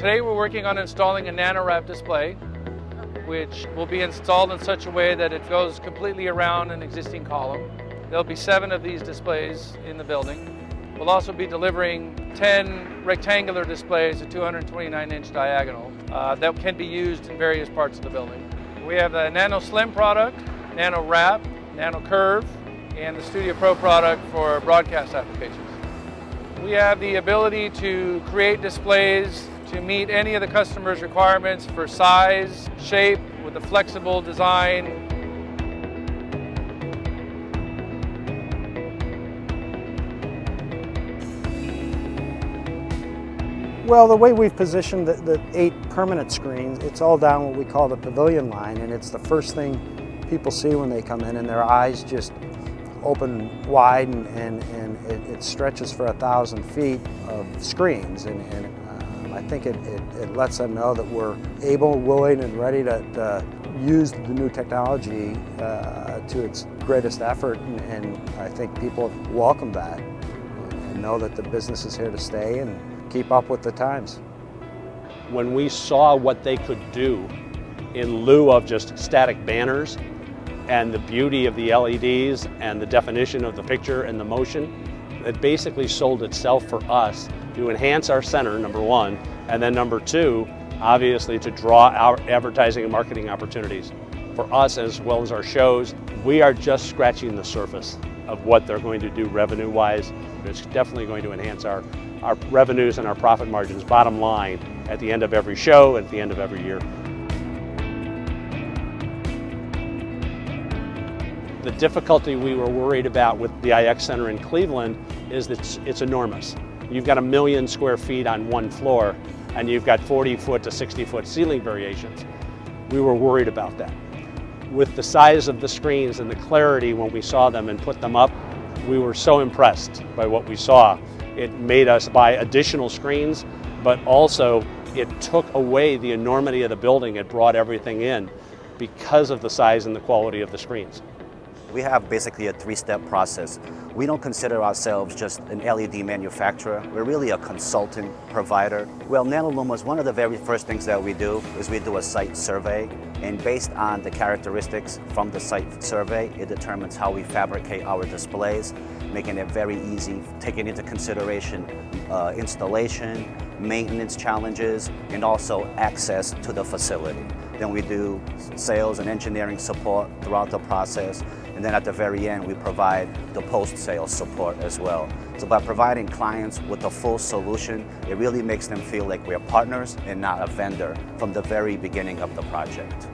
Today we're working on installing a NanoWrap display, which will be installed in such a way that it goes completely around an existing column. There'll be 7 of these displays in the building. We'll also be delivering 10 rectangular displays at 229-inch diagonal that can be used in various parts of the building. We have the Nano Slim product, NanoWrap, Nano Curve, and the Studio Pro product for broadcast applications. We have the ability to create displays to meet any of the customer's requirements for size, shape, with a flexible design. Well, the way we've positioned the 8 permanent screens, it's all down what we call the pavilion line, and it's the first thing people see when they come in, and their eyes just open wide, and it stretches for 1,000 feet of screens, and I think it lets them know that we're able, willing, and ready to use the new technology to its greatest effort, and I think people welcome that and know that the business is here to stay and keep up with the times. When we saw what they could do in lieu of just static banners and the beauty of the LEDs and the definition of the picture and the motion, it basically sold itself for us to enhance our center, number one, and then number two, obviously to draw our advertising and marketing opportunities for us as well as our shows. We are just scratching the surface of what they're going to do revenue-wise. It's definitely going to enhance our revenues and our profit margins, bottom line, at the end of every show, at the end of every year. The difficulty we were worried about with the IX Center in Cleveland is that it's enormous. You've got 1 million square feet on one floor, and you've got 40-foot to 60-foot ceiling variations. We were worried about that. With the size of the screens and the clarity when we saw them and put them up, we were so impressed by what we saw. It made us buy additional screens, but also it took away the enormity of the building. It brought everything in because of the size and the quality of the screens. We have basically a 3-step process. We don't consider ourselves just an LED manufacturer. We're really a consultant provider. Well, NanoLumens, one of the very first things that we do is we do a site survey. And based on the characteristics from the site survey, it determines how we fabricate our displays, making it very easy, taking into consideration installation, maintenance challenges, and also access to the facility. Then we do sales and engineering support throughout the process. And then at the very end, we provide the post-sales support as well. So by providing clients with a full solution, it really makes them feel like we're partners and not a vendor from the very beginning of the project.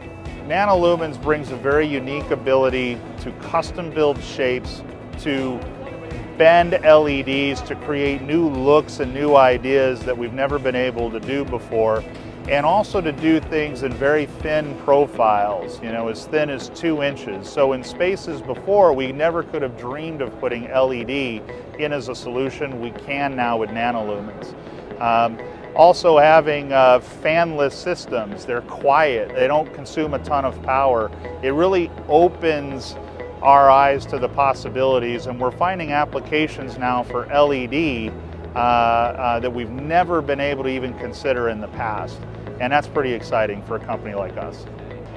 NanoLumens brings a very unique ability to custom build shapes, to bend LEDs, to create new looks and new ideas that we've never been able to do before, and also to do things in very thin profiles, as thin as 2 inches. So in spaces before, we never could have dreamed of putting LED in as a solution. We can now with NanoLumens. Also having fanless systems. They're quiet, they don't consume a ton of power. It really opens our eyes to the possibilities, and we're finding applications now for LED that we've never been able to even consider in the past. And that's pretty exciting for a company like us.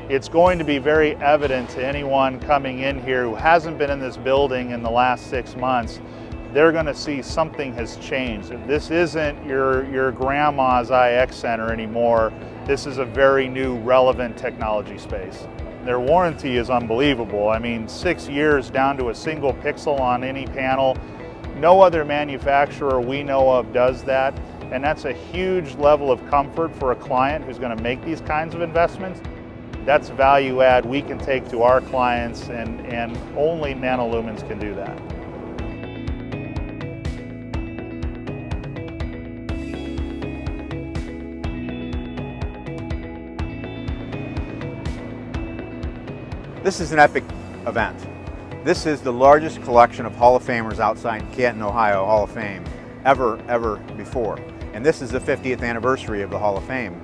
It's going to be very evident to anyone coming in here who hasn't been in this building in the last 6 months. They're going to see something has changed. This isn't your grandma's IX Center anymore. This is a very new, relevant technology space. Their warranty is unbelievable. I mean, 6 years down to a single pixel on any panel. No other manufacturer we know of does that, and that's a huge level of comfort for a client who's going to make these kinds of investments. That's value add we can take to our clients, and only NanoLumens can do that. This is an epic event. This is the largest collection of Hall of Famers outside Canton, Ohio Hall of Fame ever before. And this is the 50th anniversary of the Hall of Fame.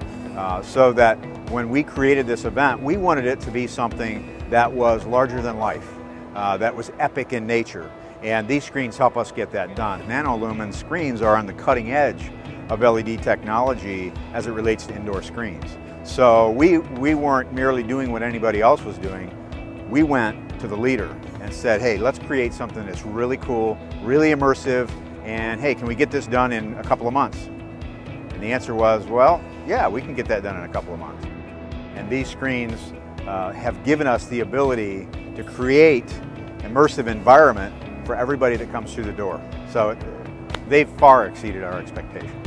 So that when we created this event, we wanted it to be something that was larger than life, that was epic in nature. And these screens help us get that done. NanoLumens screens are on the cutting edge of LED technology as it relates to indoor screens. So we weren't merely doing what anybody else was doing. We went to the leader and said, hey, let's create something that's really cool, really immersive, and hey, can we get this done in a couple of months? And the answer was, well, yeah, we can get that done in a couple of months. And these screens have given us the ability to create immersive environment for everybody that comes through the door. So they've far exceeded our expectations.